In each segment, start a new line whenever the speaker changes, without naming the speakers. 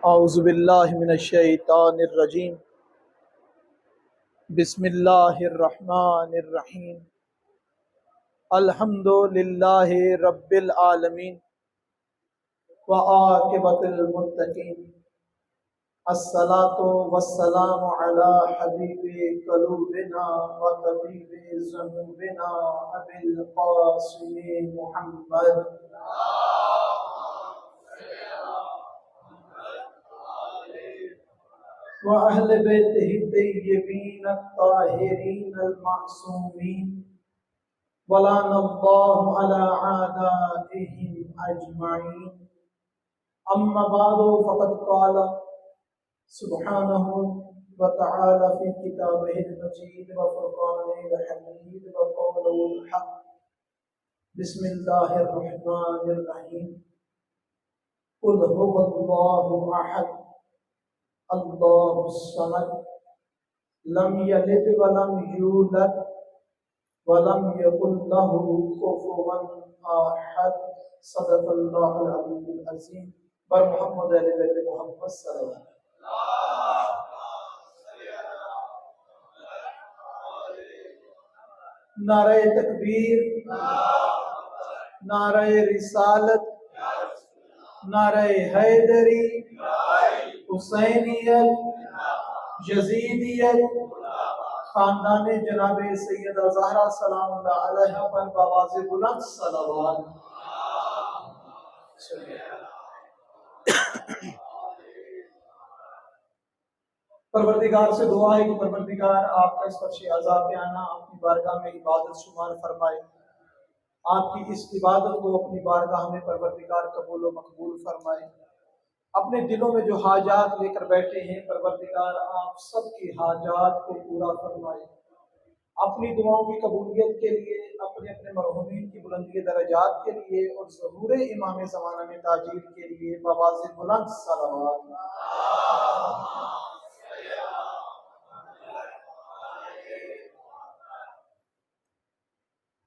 اعوذ باللہ من الشیطان الرجیم بسم اللہ الرحمن الرحیم الحمد للہ رب العالمین وعاقبۃ المتقین الصلاۃ والسلام علی حبیب قلوبنا وطبیب ذنوبنا ابی القاسم محمد وأهل بيته الطيبين الطاهرين المعصومين ولعن الله على أعدائهم أجمعين أما بعد فقد قال سبحانه وتعالى في كتابه المجيد وفرقانه الحميد وقوله الحق بسم الله الرحمن الرحيم قل هو الله أحد اللہ الصمد لم یلد ولم یولد ولم یکن له کفوا احد صدق اللہ العلی العظیم بر محمد علیہ بیت محمد صلی اللہ علیہ وسلم۔ نعرہ تکبیر، نعرہ رسالت، نعرہ حیدری، حسینیت، یزیدیت، خاندان جناب سیدہ زہرا سلام اللہ علیہ پر بآواز بلند صلوات۔ پروردگار سے دعا ہے کہ پروردگار آپ کا اس فرش عذاب پہ آنا اپنی بارگاہ میں عبادت شمار فرمائے، آپ کی اس عبادت کو اپنی بارگاہ میں پروردگار قبول و مقبول فرمائے۔ اپنے دلوں میں جو حاجات لے کر بیٹھے ہیں پروردگار آپ سب کی حاجات کو پورا فرمائے، اپنی دعاؤں کی قبولیت کے لیے، اپنے اپنے مرحومین کی بلندی درجات کے لیے اور ظہور امام زمانہ میں تاجیل کے لیے بآواز بلند صلوات۔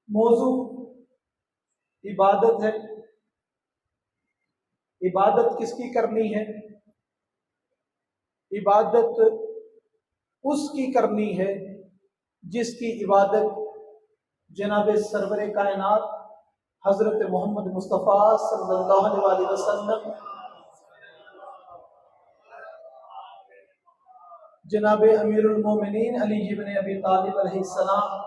موضوع عبادت ہے۔ عبادت کس کی کرنی ہے؟ عبادت اس کی کرنی ہے جس کی عبادت جناب سرور کائنات حضرت محمد مصطفیٰ صلی اللہ علیہ وسلم، جناب امیر المومنین علی بن ابی طالب علیہ السلام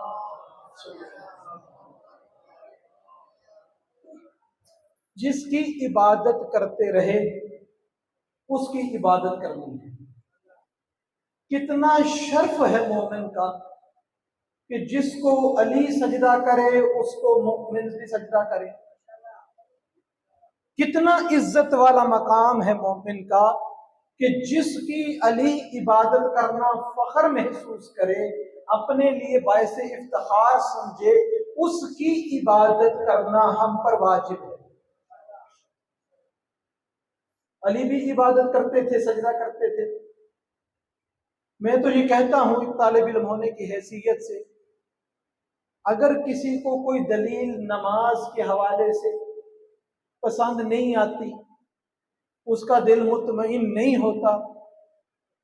جس کی عبادت کرتے رہے اس کی عبادت کرنی ہے۔ کتنا شرف ہے مومن کا کہ جس کو علی سجدہ کرے اس کو مومن بھی سجدہ کرے۔ کتنا عزت والا مقام ہے مومن کا کہ جس کی علی عبادت کرنا فخر محسوس کرے، اپنے لیے باعث افتخار سمجھے، اس کی عبادت کرنا ہم پر واجب ہے۔ علی بھی عبادت کرتے تھے، سجدہ کرتے تھے۔ میں تو یہ کہتا ہوں ایک طالب علم ہونے کی حیثیت سے، اگر کسی کو کوئی دلیل نماز کے حوالے سے پسند نہیں آتی، اس کا دل مطمئن نہیں ہوتا،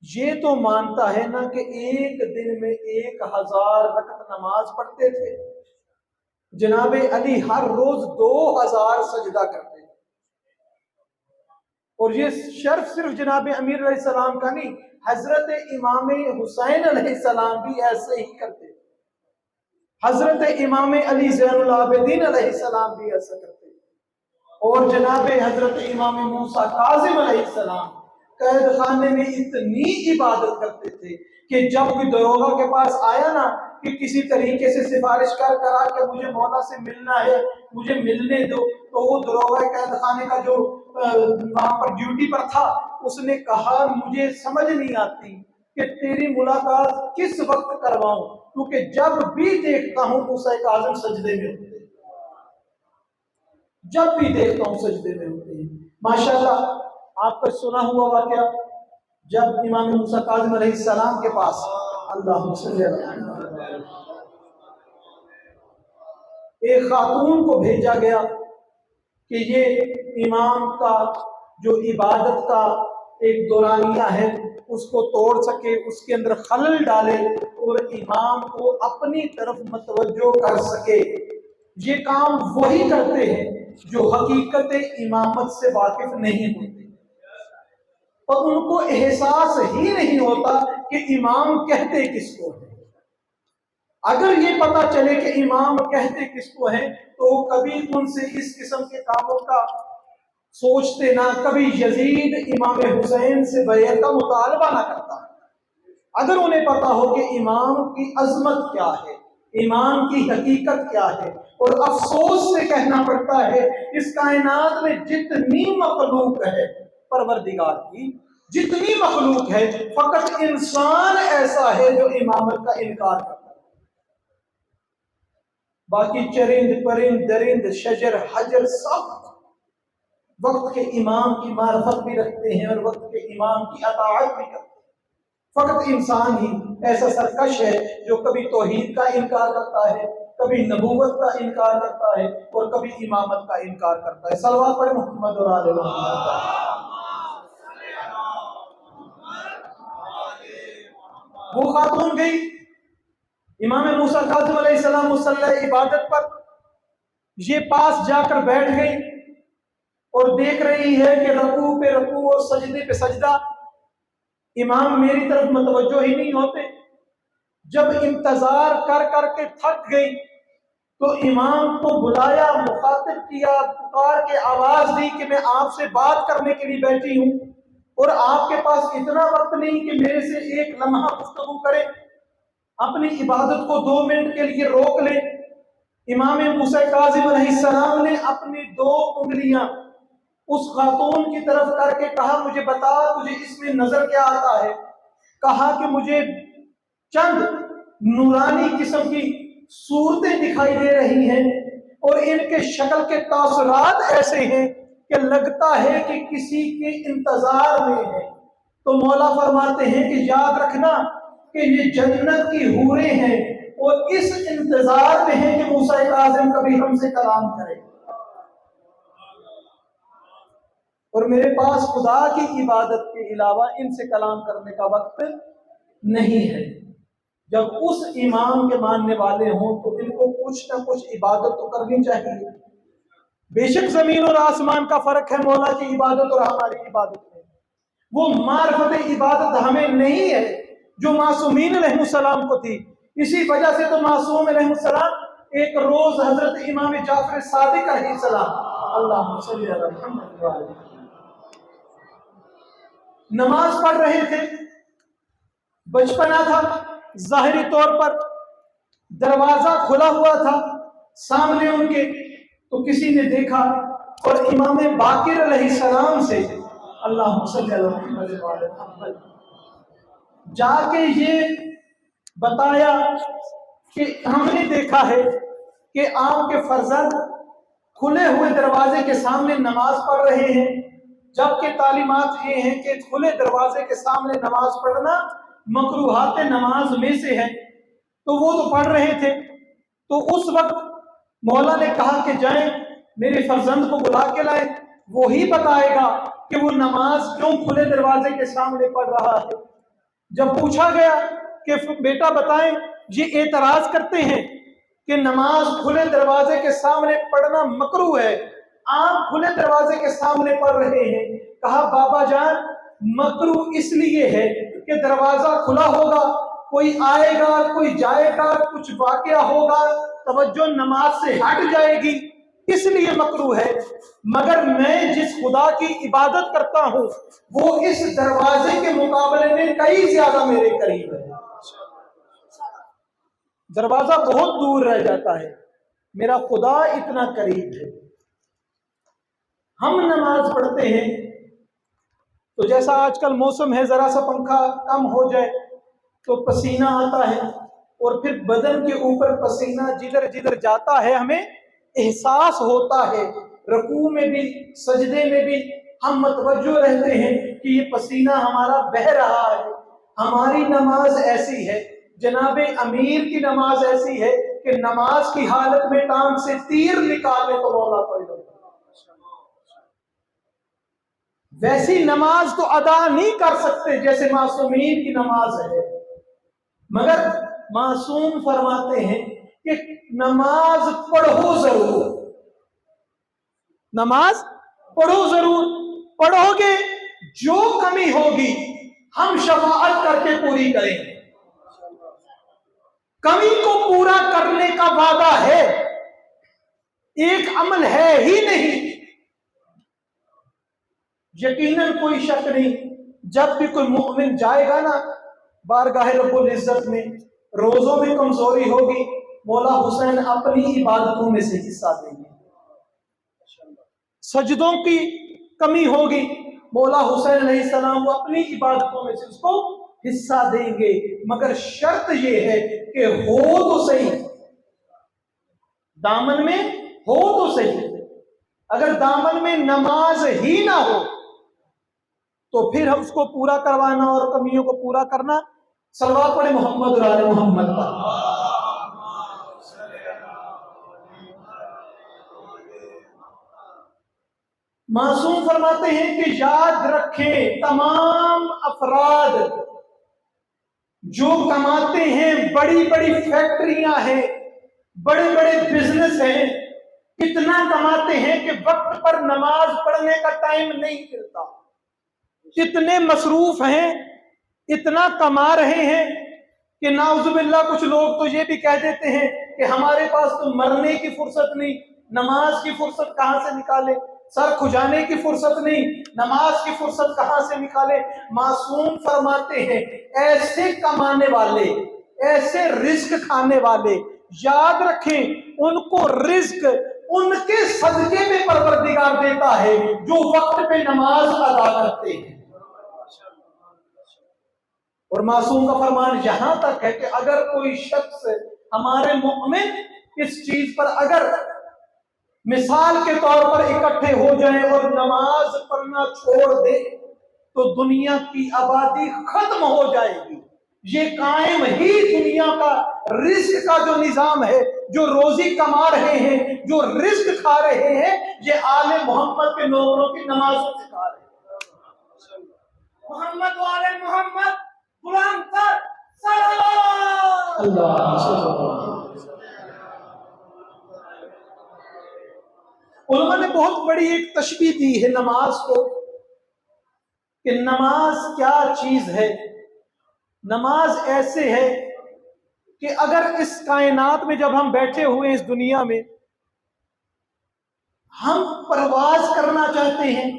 یہ تو مانتا ہے نا کہ ایک دن میں 1000 رکعت نماز پڑھتے تھے، جناب علی ہر روز 2000 سجدہ کرتے تھے۔ اور یہ شرف صرف جناب امیر علیہ السلام کا نہیں، حضرت امام حسین علیہ السلام بھی ایسے ہی کرتے، حضرت امام علی زین العابدین علیہ السلام بھی ایسا کرتے، اور جناب حضرت امام موسیٰ کاظم علیہ السلام قید خانے میں اتنی عبادت کرتے تھے کہ جب کوئی دروغہ کے پاس آیا نا کہ کسی طریقے سے سفارش کرا کہ مجھے مولا سے ملنا ہے، مجھے ملنے دو، تو وہ دروغہ قید خانے کا جو وہاں پر ڈیوٹی پر تھا، اس نے کہا مجھے سمجھ نہیں آتی کہ تیری ملاقات کس وقت کرواؤں، کیونکہ جب بھی دیکھتا ہوں موسیٰ کاظم سجدے میں ہوتے ہیں، جب بھی دیکھتا ہوں سجدے میں ہوتے ہیں۔ ماشاءاللہ آپ کا سنا ہوا واقعہ، جب امام موسیٰ کاظم علیہ السلام کے پاس اللہ صلی اللہ علیہ وسلم ایک خاتون کو بھیجا گیا کہ یہ امام کا جو عبادت کا ایک دورانیہ ہے اس کو توڑ سکے، اس کے اندر خلل ڈالے اور امام کو اپنی طرف متوجہ کر سکے۔ یہ کام وہی کرتے ہیں جو حقیقت امامت سے واقف نہیں ہوتے اور ان کو احساس ہی نہیں ہوتا کہ امام کہتے کس کو ہے۔ اگر یہ پتا چلے کہ امام کہتے کس کو ہیں تو کبھی ان سے اس قسم کے کاموں کا سوچتے نہ، کبھی یزید امام حسین سے بیعت کا مطالبہ نہ کرتا۔ اگر انہیں پتا ہو کہ امام کی عظمت کیا ہے، امام کی حقیقت کیا ہے، اور افسوس سے کہنا پڑتا ہے اس کائنات میں جتنی مخلوق ہے پروردگار کی، جتنی مخلوق ہے، فقط انسان ایسا ہے جو امامت کا انکار کرتا ہے۔ باقی چرند پرند درند شجر حجر سب وقت کے امام کی معرفت بھی رکھتے ہیں اور وقت کے امام کی اطاعت بھی کرتے ہیں۔ فقط انسان ہی ایسا سرکش ہے جو کبھی توحید کا انکار کرتا ہے، کبھی نبوت کا انکار کرتا ہے اور کبھی امامت کا انکار کرتا ہے۔ صلوات پڑھیں محمد اور آل محمد۔ وہ خاتون گئی امام موسیٰ کاظم علیہ السلام مصلی عبادت پر، یہ پاس جا کر بیٹھ گئی اور دیکھ رہی ہے کہ رکوع پہ رکوع اور سجدے پہ سجدہ، امام میری طرف متوجہ ہی نہیں ہوتے۔ جب انتظار کر کر کے تھک گئی تو امام کو بلایا، مخاطب کیا، پکار کے آواز دی کہ میں آپ سے بات کرنے کے لیے بیٹھی ہوں اور آپ کے پاس اتنا وقت نہیں کہ میرے سے ایک لمحہ گفتگو کریں، اپنی عبادت کو 2 منٹ کے لیے روک لیں۔ امام موسیٰ کاظم علیہ السلام نے اپنی 2 انگلیاں اس خاتون کی طرف کر کے کہا مجھے بتا تجھے اس میں نظر کیا آتا ہے؟ کہا کہ مجھے چند نورانی قسم کی صورتیں دکھائی دے رہی ہیں اور ان کے شکل کے تاثرات ایسے ہیں کہ لگتا ہے کہ کسی کے انتظار میں ہے۔ تو مولا فرماتے ہیں کہ یاد رکھنا کہ یہ جنت کی حوریں ہیں اور اس انتظار میں ہے کہ موسیٰ کاظم کبھی ہم سے کلام کرے، اور میرے پاس خدا کی عبادت کے علاوہ ان سے کلام کرنے کا وقت نہیں ہے۔ جب اس امام کے ماننے والے ہوں تو ان کو کچھ نہ کچھ عبادت تو کرنی چاہیے۔ بے شک زمین اور آسمان کا فرق ہے مولا کی عبادت اور ہماری عبادت میں، وہ معرفت عبادت ہمیں نہیں ہے جو معصومین علیہ السلام کو تھی۔ اسی وجہ سے تو معصوم علیہ السلام ایک روز حضرت امام جعفر صادق علیہ السلام اللہم صلی علی محمد وعلی نماز پڑھ رہے تھے، بچپنا تھا، ظاہری طور پر دروازہ کھلا ہوا تھا سامنے ان کے، تو کسی نے دیکھا اور امام باقر علیہ السلام سے اللہم صلی علی محمد وعلی محمد جا کے یہ بتایا کہ ہم نے دیکھا ہے کہ آپ کے فرزند کھلے ہوئے دروازے کے سامنے نماز پڑھ رہے ہیں، جبکہ تعلیمات یہ ہیں کہ کھلے دروازے کے سامنے نماز پڑھنا مکروہات نماز میں سے ہے۔ تو وہ تو پڑھ رہے تھے، تو اس وقت مولا نے کہا کہ جائیں میرے فرزند کو بلا کے لائیں، وہی بتائے گا کہ وہ نماز کیوں کھلے دروازے کے سامنے پڑھ رہا ہے۔ جب پوچھا گیا کہ بیٹا بتائیں، یہ اعتراض کرتے ہیں کہ نماز کھلے دروازے کے سامنے پڑھنا مکروہ ہے، آپ کھلے دروازے کے سامنے پڑھ رہے ہیں۔ کہا بابا جان مکروہ اس لیے ہے کہ دروازہ کھلا ہوگا، کوئی آئے گا، کوئی جائے گا، کچھ واقعہ ہوگا، توجہ نماز سے ہٹ جائے گی، اس لیے مکروہ ہے۔ مگر میں جس خدا کی عبادت کرتا ہوں وہ اس دروازے کے مقابلے میں کئی زیادہ میرے قریب ہے۔ دروازہ بہت دور رہ جاتا ہے، میرا خدا اتنا قریب ہے۔ ہم نماز پڑھتے ہیں تو جیسا آج کل موسم ہے، ذرا سا پنکھا کم ہو جائے تو پسینہ آتا ہے، اور پھر بدن کے اوپر پسینہ جدھر جدھر جاتا ہے ہمیں احساس ہوتا ہے، رکوع میں بھی سجدے میں بھی ہم متوجہ رہتے ہیں کہ یہ پسینہ ہمارا بہہ رہا ہے۔ ہماری نماز ایسی ہے، جناب امیر کی نماز ایسی ہے کہ نماز کی حالت میں ٹانگ سے تیر نکالے تو مولا پڑھ لو۔ ویسی نماز تو ادا نہیں کر سکتے جیسے معصومین کی نماز ہے، مگر معصوم فرماتے ہیں کہ نماز پڑھو ضرور، نماز پڑھو ضرور، پڑھو گے، جو کمی ہوگی ہم شفاعت کر کے پوری کریں گے۔ کمی کو پورا کرنے کا وعدہ ہے، ایک عمل ہے ہی نہیں، یقیناً کوئی شک نہیں۔ جب بھی کوئی مومن جائے گا نا بارگاہ رب العزت میں، روزوں میں کمزوری ہوگی، مولا حسین اپنی عبادتوں میں سے حصہ دیں گے، سجدوں کی کمی ہوگی، مولا حسین علیہ السلام وہ اپنی عبادتوں میں سے اس کو حصہ دیں گے، مگر شرط یہ ہے کہ ہو تو صحیح، دامن میں ہو تو صحیح۔ اگر دامن میں نماز ہی نہ ہو تو پھر ہم اس کو پورا کروانا اور کمیوں کو پورا کرنا، صلوات پڑھے محمد اور آل محمد پر۔ معصوم فرماتے ہیں کہ یاد رکھیں تمام افراد جو کماتے ہیں، بڑی بڑی فیکٹریاں ہیں، بڑے بڑے بزنس ہیں، اتنا کماتے ہیں کہ وقت پر نماز پڑھنے کا ٹائم نہیں ملتا، اتنے مصروف ہیں، اتنا کما رہے ہیں کہ نعوذ باللہ کچھ لوگ تو یہ بھی کہہ دیتے ہیں کہ ہمارے پاس تو مرنے کی فرصت نہیں، نماز کی فرصت کہاں سے نکالے، سر کھجانے کی فرصت نہیں، نماز کی فرصت کہاں سے نکالے۔ معصوم فرماتے ہیں ایسے کمانے والے، ایسے رزق کھانے والے، یاد رکھیں ان کو رزق ان کے صدقے میں پروردگار دیتا ہے جو وقت پہ نماز ادا کرتے ہیں۔ اور معصوم کا فرمان یہاں تک ہے کہ اگر کوئی شخص ہمارے مومن اس چیز پر اگر مثال کے طور پر اکٹھے ہو جائیں اور نماز پڑھنا چھوڑ دے تو دنیا کی آبادی ختم ہو جائے گی، یہ قائم ہی دنیا کا رزق کا جو نظام ہے، جو روزی کما رہے ہیں، جو رزق کھا رہے ہیں، یہ آل محمد کے نوکروں کی نمازوں سے کھا رہے ہیں۔ محمد و آل محمد غلام سر صلوات اللہ۔ علماء نے بہت بڑی ایک تشبیہ دی ہے نماز کو کہ نماز کیا چیز ہے۔ نماز ایسے ہے کہ اگر اس کائنات میں جب ہم بیٹھے ہوئے اس دنیا میں ہم پرواز کرنا چاہتے ہیں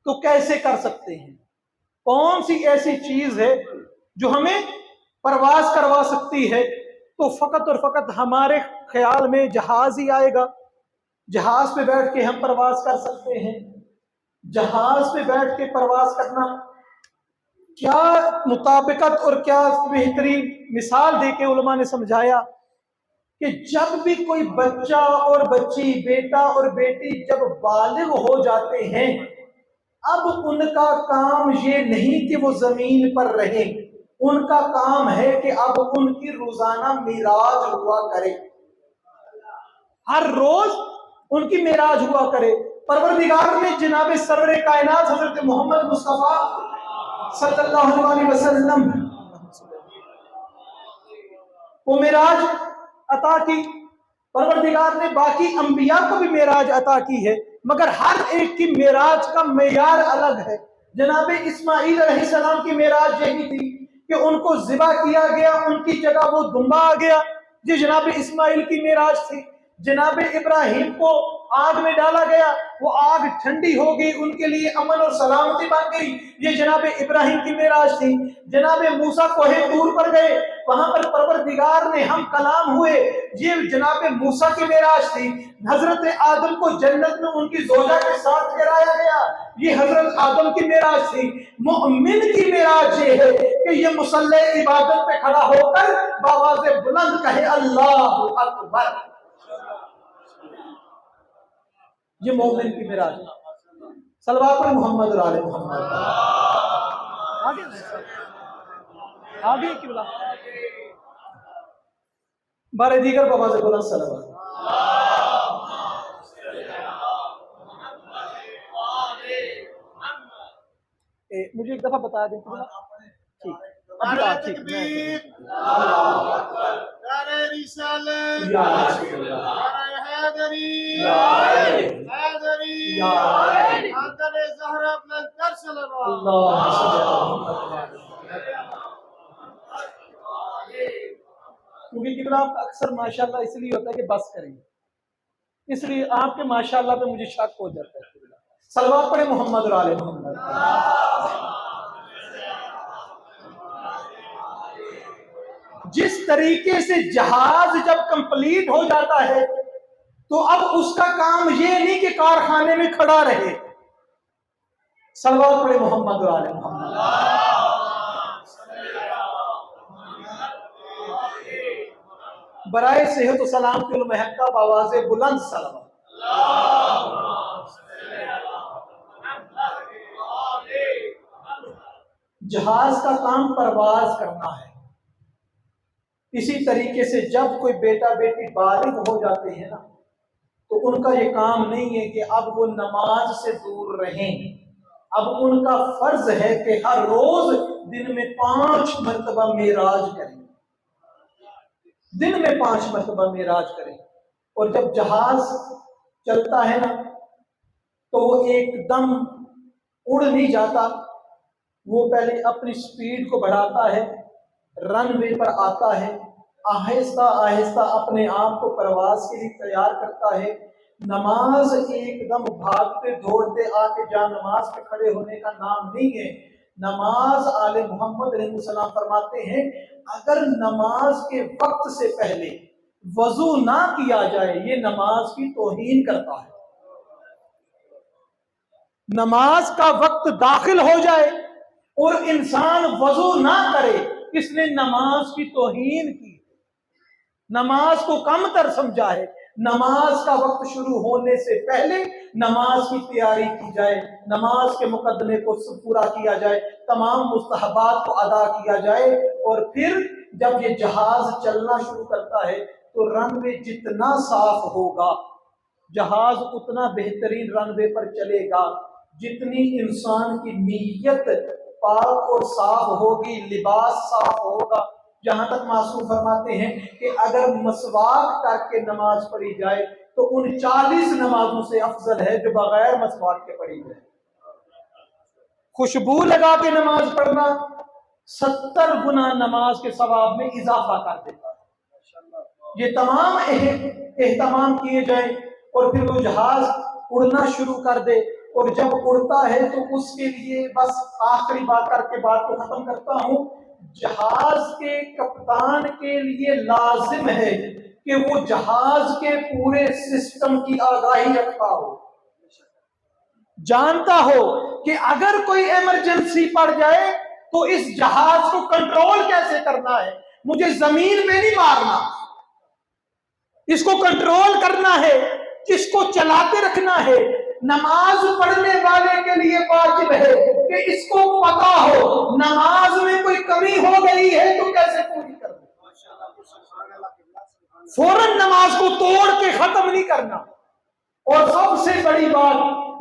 تو کیسے کر سکتے ہیں؟ کون سی ایسی چیز ہے جو ہمیں پرواز کروا سکتی ہے؟ تو فقط اور فقط ہمارے خیال میں جہاز ہی آئے گا، جہاز پہ بیٹھ کے ہم پرواز کر سکتے ہیں۔ جہاز پہ بیٹھ کے پرواز کرنا کیا مطابقت اور کیا بہترین مثال دے کے علماء نے سمجھایا کہ جب بھی کوئی بچہ اور بچی، بیٹا اور بیٹی جب بالغ ہو جاتے ہیں، اب ان کا کام یہ نہیں کہ وہ زمین پر رہیں، ان کا کام ہے کہ اب ان کی روزانہ معراج ہوا کرے، ہر روز ان کی معراج ہوا کرے۔ پروردگار نے جناب سرور کائنات حضرت محمد مصطفیٰ صلی اللہ علیہ وسلم کو معراج عطا کی، پروردگار نے باقی انبیاء کو بھی معراج عطا کی ہے، مگر ہر ایک کی معراج کا معیار الگ ہے۔ جناب اسماعیل علیہ السلام کی معراج یہی تھی کہ ان کو ذبح کیا گیا، ان کی جگہ وہ دمبا آ گیا، یہ جناب اسماعیل کی معراج تھی۔ جناب ابراہیم کو آگ میں ڈالا گیا، وہ آگ ٹھنڈی ہو گئی، ان کے لیے امن اور سلامتی بن گئی، یہ جناب ابراہیم کی معراج تھی۔ جناب موسیٰ کوہ طور پر گئے، وہاں پر پروردگار نے ہم کلام ہوئے، یہ جناب موسیٰ کی معراج تھی۔ حضرت آدم کو جنت میں ان کی زوجہ کے ساتھ گرایا گیا، یہ حضرت آدم کی معراج تھی۔ مؤمن کی معراج یہ ہے کہ یہ مصلی عبادت پہ کھڑا ہو کر بآواز بلند کہے اللہ اکبر، یہ مومن کی معراج ہے۔ صلوات پر محمد اور آل محمد۔ آگے کی بلا بارے دیگر بآواز بلند صلوات۔ مجھے ایک دفعہ بتا دیں ٹھیک
نعرہ تکبیر، نعرہ رسالت، نعرہ حیدری، حیدری، خاندان زہرا بلند صلوات۔
کیونکہ قبلہ آپ اکثر ماشاءاللہ اس لیے ہوتا ہے کہ بس کریں، اس لیے آپ کے ماشاءاللہ پہ مجھے شک ہو جاتا ہے۔ صلوات پڑھیں محمد اور آل محمد۔ جس طریقے سے جہاز جب کمپلیٹ ہو جاتا ہے تو اب اس کا کام یہ نہیں کہ کارخانے میں کھڑا رہے۔ صلوات پڑھیں محمد اور آل محمد۔ برائے صحت و سلام کی المحقہ بآواز بلند صلوات۔ جہاز کا کام پرواز کرنا ہے۔ اسی طریقے سے جب کوئی بیٹا بیٹی بالغ ہو جاتے ہیں نا تو ان کا یہ کام نہیں ہے کہ اب وہ نماز سے دور رہیں، اب ان کا فرض ہے کہ ہر روز دن میں 5 مرتبہ معراج کریں، دن میں 5 مرتبہ معراج کریں۔ اور جب جہاز چلتا ہے نا تو وہ ایک دم اڑ نہیں جاتا، وہ پہلے اپنی سپیڈ کو بڑھاتا ہے، رن وے پر آتا ہے، آہستہ آہستہ اپنے آپ کو پرواز کے لیے تیار کرتا ہے۔ نماز ایک دم بھاگتے دوڑتے آ کے جا نماز پہ کھڑے ہونے کا نام نہیں ہے۔ نماز آل محمد علیہ السلام فرماتے ہیں اگر نماز کے وقت سے پہلے وضو نہ کیا جائے یہ نماز کی توہین کرتا ہے۔ نماز کا وقت داخل ہو جائے اور انسان وضو نہ کرے اس نے نماز کی توہین کی، نماز کو کم تر سمجھا ہے۔ نماز کا وقت شروع ہونے سے پہلے نماز کی تیاری کی جائے، نماز کے مقدمے کو پورا کیا جائے، تمام مستحبات کو ادا کیا جائے، اور پھر جب یہ جہاز چلنا شروع کرتا ہے تو رن وے جتنا صاف ہوگا جہاز اتنا بہترین رن وے پر چلے گا، جتنی انسان کی نیت پاک اور صاف ہوگی، لباس صاف ہوگا۔ جہاں تک معصوم فرماتے ہیں کہ اگر مسواک کر کے نماز پڑھی جائے تو ان 40 نمازوں سے افضل ہے جو بغیر مسواک کے پڑھی جائے۔ خوشبو لگا کے نماز پڑھنا 70 گنا نماز کے ثواب میں اضافہ کر دیتا ہے۔ یہ تمام اہتمام کیے جائیں اور پھر وہ جہاز اڑنا شروع کر دے، اور جب اڑتا ہے تو اس کے لیے بس آخری بات کر کے بات کو ختم کرتا ہوں، جہاز کے کپتان کے لیے لازم ہے کہ وہ جہاز کے پورے سسٹم کی آگاہی رکھتا ہو، جانتا ہو کہ اگر کوئی ایمرجنسی پڑ جائے تو اس جہاز کو کنٹرول کیسے کرنا ہے، مجھے زمین پہ نہیں مارنا، اس کو کنٹرول کرنا ہے، اس کو چلاتے رکھنا ہے۔ نماز پڑھنے والے کے لیے واجب ہے کہ اس کو پتا ہو نماز میں کوئی کمی ہو گئی ہے تو کیسے پوری کرنا، فوراً نماز کو توڑ کے ختم نہیں کرنا۔ اور سب سے بڑی بات،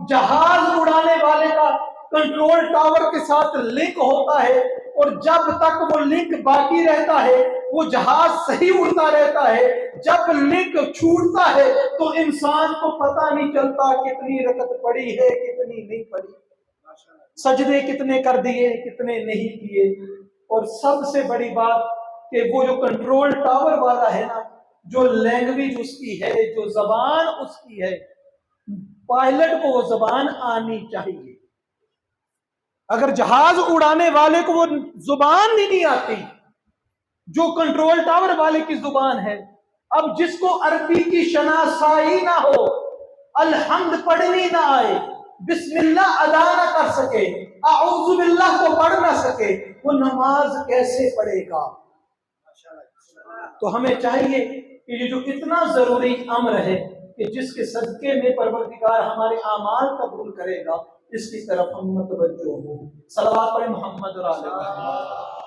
جہاز اڑانے والے کا کنٹرول ٹاور کے ساتھ لنک ہوتا ہے، اور جب تک وہ لنک باقی رہتا ہے وہ جہاز صحیح اڑتا رہتا ہے، جب لنک چھوٹتا ہے تو انسان کو پتہ نہیں چلتا کتنی رکعت پڑی ہے کتنی نہیں پڑی، سجدے کتنے کر دیے کتنے نہیں کیے۔ اور سب سے بڑی بات کہ وہ جو کنٹرول ٹاور والا ہے نا، جو لینگویج اس کی ہے، جو زبان اس کی ہے، پائلٹ کو وہ زبان آنی چاہیے۔ اگر جہاز اڑانے والے کو وہ زبان نہیں آتی جو کنٹرول ٹاور والے کی زبان ہے، اب جس کو عربی کی شناسائی نہ ہو، الحمد پڑھنی نہ آئے، بسم اللہ ادا نہ کر سکے، اعوذ باللہ کو پڑھ نہ سکے، وہ نماز کیسے پڑھے گا؟ تو ہمیں چاہیے کہ یہ جو اتنا ضروری امر ہے کہ جس کے صدقے میں پروردگار ہمارے اعمال قبول کرے گا، اس کی طرف ہم متوجہ ہوں۔ صلوات پڑھیں محمد اور آل محمد۔